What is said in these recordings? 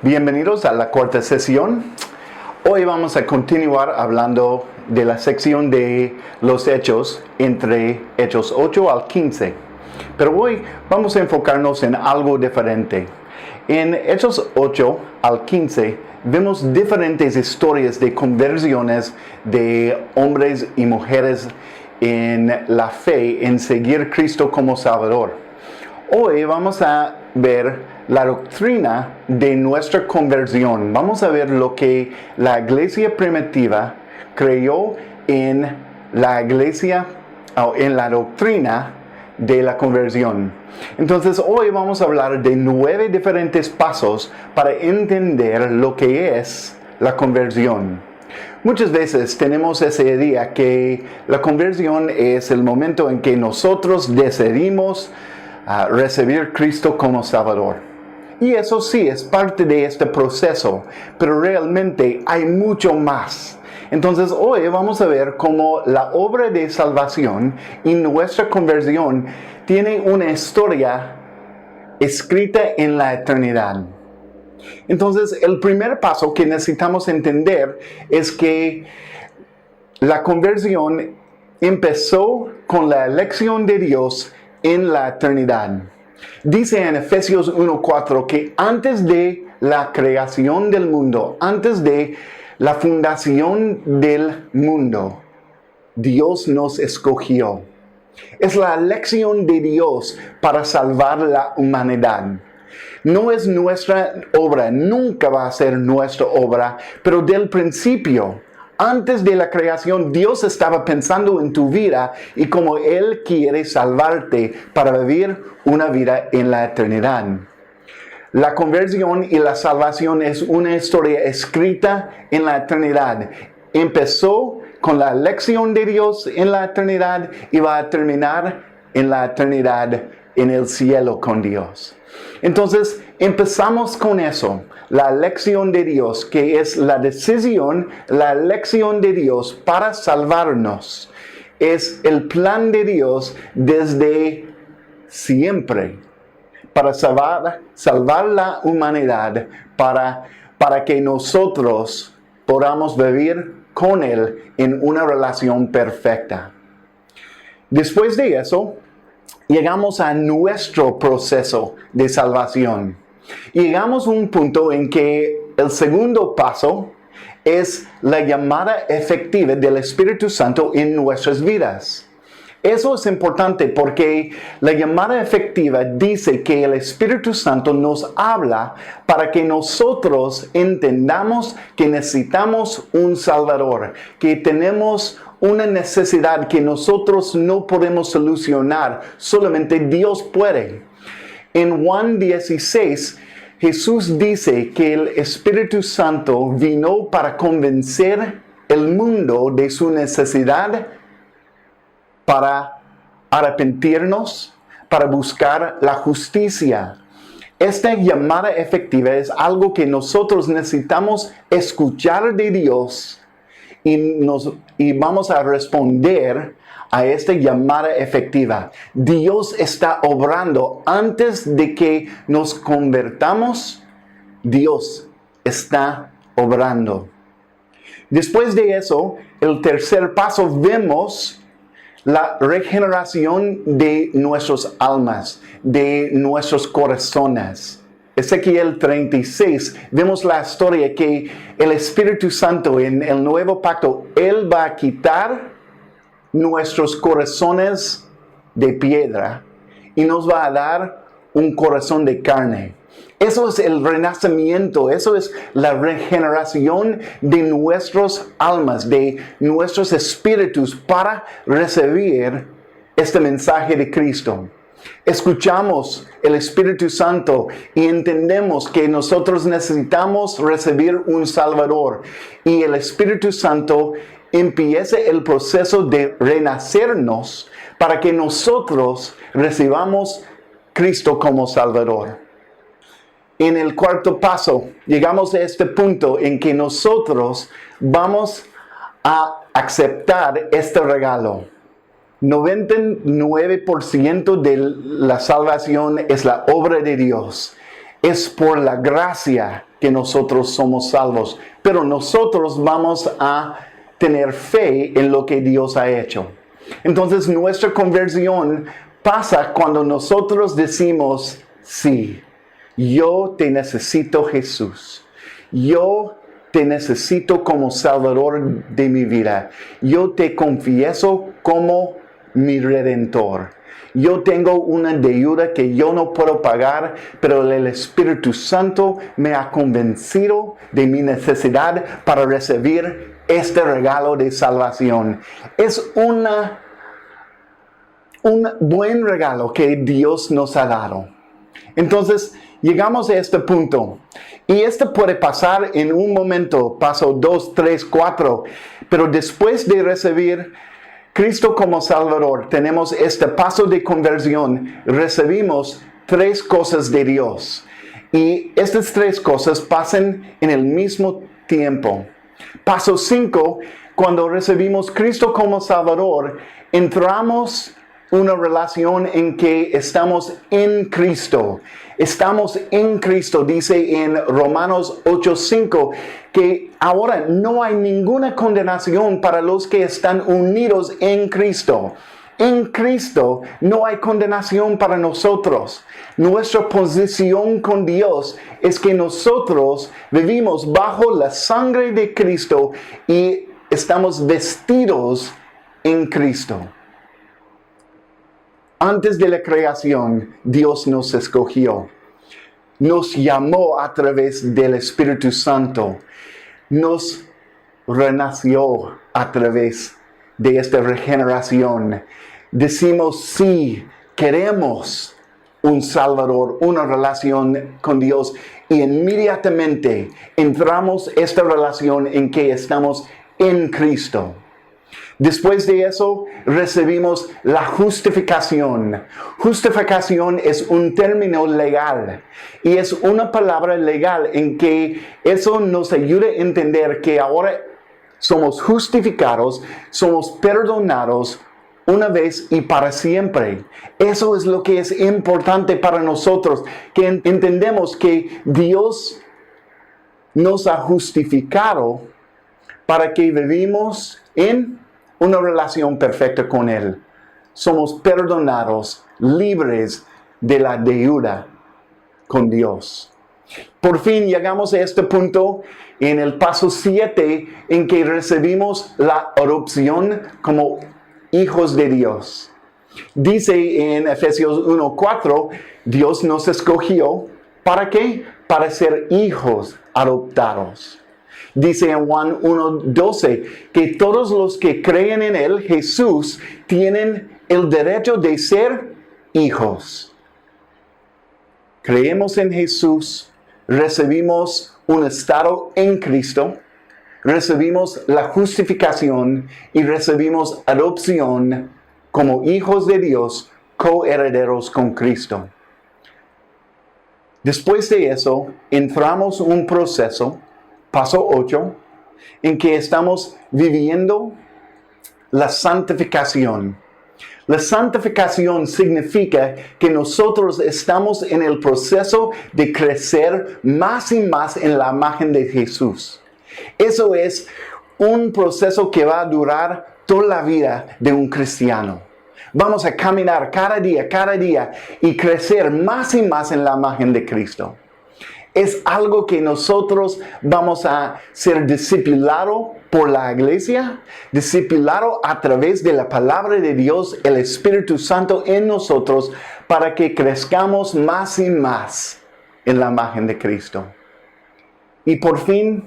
Bienvenidos a la cuarta sesión. Hoy vamos a continuar hablando de la sección de los hechos entre Hechos 8 al 15. Pero hoy vamos a enfocarnos en algo diferente. En Hechos 8 al 15 vemos diferentes historias de conversiones de hombres y mujeres en la fe, en seguir a Cristo como Salvador. Hoy vamos a ver la doctrina de nuestra conversión. Vamos a ver lo que la iglesia primitiva creyó en la iglesia, en la doctrina de la conversión. Entonces hoy vamos a hablar de 9 diferentes pasos para entender lo que es la conversión. Muchas veces tenemos esa idea que la conversión es el momento en que nosotros decidimos recibir a Cristo como Salvador. Y eso sí, es parte de este proceso, pero realmente hay mucho más. Entonces hoy vamos a ver cómo la obra de salvación y nuestra conversión tiene una historia escrita en la eternidad. Entonces el primer paso que necesitamos entender es que la conversión empezó con la elección de Dios en la eternidad. Dice en Efesios 1:4 que antes de la creación del mundo, antes de la fundación del mundo, Dios nos escogió. Es la elección de Dios para salvar la humanidad. No es nuestra obra, nunca va a ser nuestra obra, pero del principio, antes de la creación, Dios estaba pensando en tu vida y cómo Él quiere salvarte para vivir una vida en la eternidad. La conversión y la salvación es una historia escrita en la eternidad. Empezó con la elección de Dios en la eternidad y va a terminar en la eternidad en el cielo con Dios. Entonces, empezamos con eso, la elección de Dios, que es la decisión, la elección de Dios para salvarnos. Es el plan de Dios desde siempre, para salvar la humanidad, para que nosotros podamos vivir con Él en una relación perfecta. Después de eso, llegamos a nuestro proceso de salvación. Llegamos a un punto en que el segundo paso es la llamada efectiva del Espíritu Santo en nuestras vidas. Eso es importante porque la llamada efectiva dice que el Espíritu Santo nos habla para que nosotros entendamos que necesitamos un Salvador, que tenemos una necesidad que nosotros no podemos solucionar, solamente Dios puede. En Juan 16, Jesús dice que el Espíritu Santo vino para convencer el mundo de su necesidad, para arrepentirnos, para buscar la justicia. Esta llamada efectiva es algo que nosotros necesitamos escuchar de Dios y vamos a responder a esta llamada efectiva. Dios está obrando antes de que nos convertamos. Dios está obrando. Después de eso, el tercer paso, vemos la regeneración de nuestras almas, de nuestros corazones. Ezequiel 36, vemos la historia que el Espíritu Santo en el nuevo pacto, Él va a quitar nuestros corazones de piedra y nos va a dar un corazón de carne. Eso es el renacimiento, eso es la regeneración de nuestras almas, de nuestros espíritus para recibir este mensaje de Cristo. Escuchamos el Espíritu Santo y entendemos que nosotros necesitamos recibir un Salvador. Y el Espíritu Santo empieza el proceso de renacernos para que nosotros recibamos Cristo como Salvador. En el cuarto paso, llegamos a este punto en que nosotros vamos a aceptar este regalo. 99% de la salvación es la obra de Dios. Es por la gracia que que nosotros somos salvos, pero nosotros vamos a tener fe en lo que Dios ha hecho. Entonces nuestra conversión pasa cuando nosotros decimos, sí, yo te necesito, Jesús. Yo te necesito como Salvador de mi vida. Yo te confieso como mi Redentor. Yo tengo una deuda que yo no puedo pagar, pero el Espíritu Santo me ha convencido de mi necesidad para recibir este regalo de salvación. Es un buen regalo que Dios nos ha dado. Entonces, llegamos a este punto. Y esto puede pasar en un momento, paso 2, 3, 4. Pero después de recibir Cristo como Salvador, tenemos este paso de conversión. Recibimos 3 cosas de Dios. Y estas 3 cosas pasan en el mismo tiempo. Paso 5, cuando recibimos Cristo como Salvador, entramos una relación en que estamos en Cristo. Estamos en Cristo, dice en Romanos 8:5, que ahora no hay ninguna condenación para los que están unidos en Cristo. En Cristo no hay condenación para nosotros. Nuestra posición con Dios es que nosotros vivimos bajo la sangre de Cristo y estamos vestidos en Cristo. Antes de la creación, Dios nos escogió. Nos llamó a través del Espíritu Santo. Nos renació a través de esta regeneración. Decimos sí, queremos un Salvador, una relación con Dios. Y inmediatamente entramos en esta relación en que estamos en Cristo. Después de eso, recibimos la justificación. Justificación es un término legal y es una palabra legal en que eso nos ayuda a entender que ahora somos justificados, somos perdonados una vez y para siempre. Eso es lo que es importante para nosotros, que entendemos que Dios nos ha justificado para que vivimos en una relación perfecta con Él. Somos perdonados, libres de la deuda con Dios. Por fin llegamos a este punto en el paso 7 en que recibimos la adopción como hijos de Dios. Dice en Efesios 1:4, Dios nos escogió, ¿para qué? Para ser hijos adoptados. Dice en Juan 1:12 que todos los que creen en Él, Jesús, tienen el derecho de ser hijos. Creemos en Jesús, recibimos un estado en Cristo, recibimos la justificación y recibimos adopción como hijos de Dios, coherederos con Cristo. Después de eso, entramos en un proceso, paso 8, en que estamos viviendo la santificación. La santificación significa que nosotros estamos en el proceso de crecer más y más en la imagen de Jesús. Eso es un proceso que va a durar toda la vida de un cristiano. Vamos a caminar cada día y crecer más y más en la imagen de Cristo. Es algo que nosotros vamos a ser discipulados por la iglesia, discipulados a través de la palabra de Dios, el Espíritu Santo en nosotros, para que crezcamos más y más en la imagen de Cristo. Y por fin,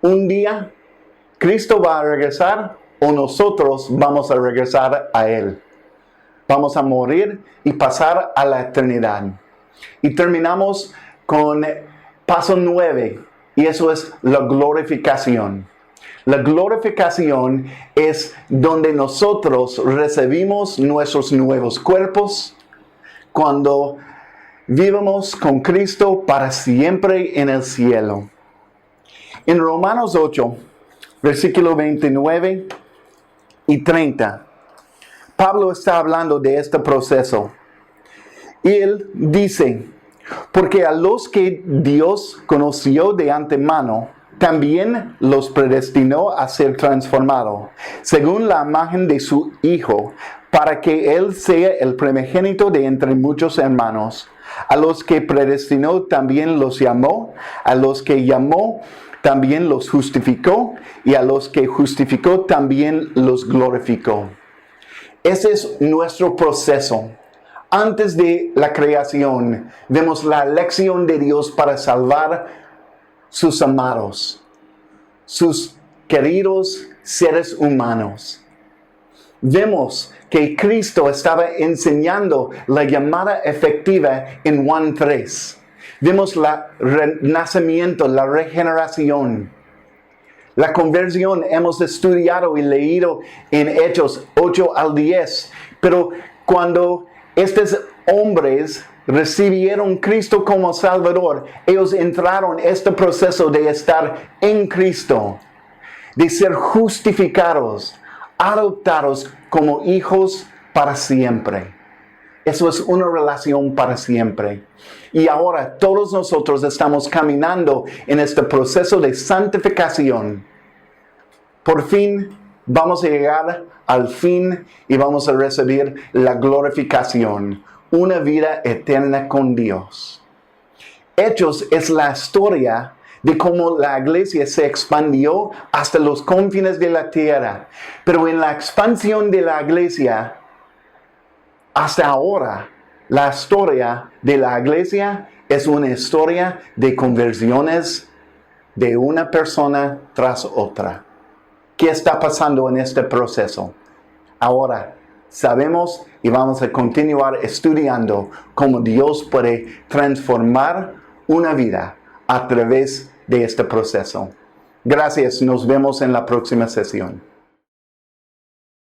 un día, Cristo va a regresar o nosotros vamos a regresar a Él. Vamos a morir y pasar a la eternidad. Y terminamos con paso 9, y eso es la glorificación. La glorificación es donde nosotros recibimos nuestros nuevos cuerpos, cuando vivamos con Cristo para siempre en el cielo. En Romanos 8, versículo 29 y 30, Pablo está hablando de este proceso. Y él dice: Porque a los que Dios conoció de antemano, también los predestinó a ser transformados, según la imagen de su Hijo, para que Él sea el primogénito de entre muchos hermanos. A los que predestinó también los llamó, a los que llamó también los justificó, y a los que justificó también los glorificó. Ese es nuestro proceso. Antes de la creación, vemos la elección de Dios para salvar sus amados, sus queridos seres humanos. Vemos que Cristo estaba enseñando la llamada efectiva en Juan 3. Vemos el renacimiento, la regeneración. La conversión hemos estudiado y leído en Hechos 8 al 10. Pero cuando estos hombres recibieron a Cristo como Salvador, ellos entraron en este proceso de estar en Cristo, de ser justificados, adoptados como hijos para siempre. Eso es una relación para siempre. Y ahora todos nosotros estamos caminando en este proceso de santificación. Por fin vamos a llegar al fin y vamos a recibir la glorificación, una vida eterna con Dios. Hechos es la historia de cómo la iglesia se expandió hasta los confines de la tierra. Pero en la expansión de la iglesia, hasta ahora, la historia de la iglesia es una historia de conversiones de una persona tras otra. ¿Qué está pasando en este proceso? Ahora sabemos y vamos a continuar estudiando cómo Dios puede transformar una vida a través de este proceso. Gracias, nos vemos en la próxima sesión.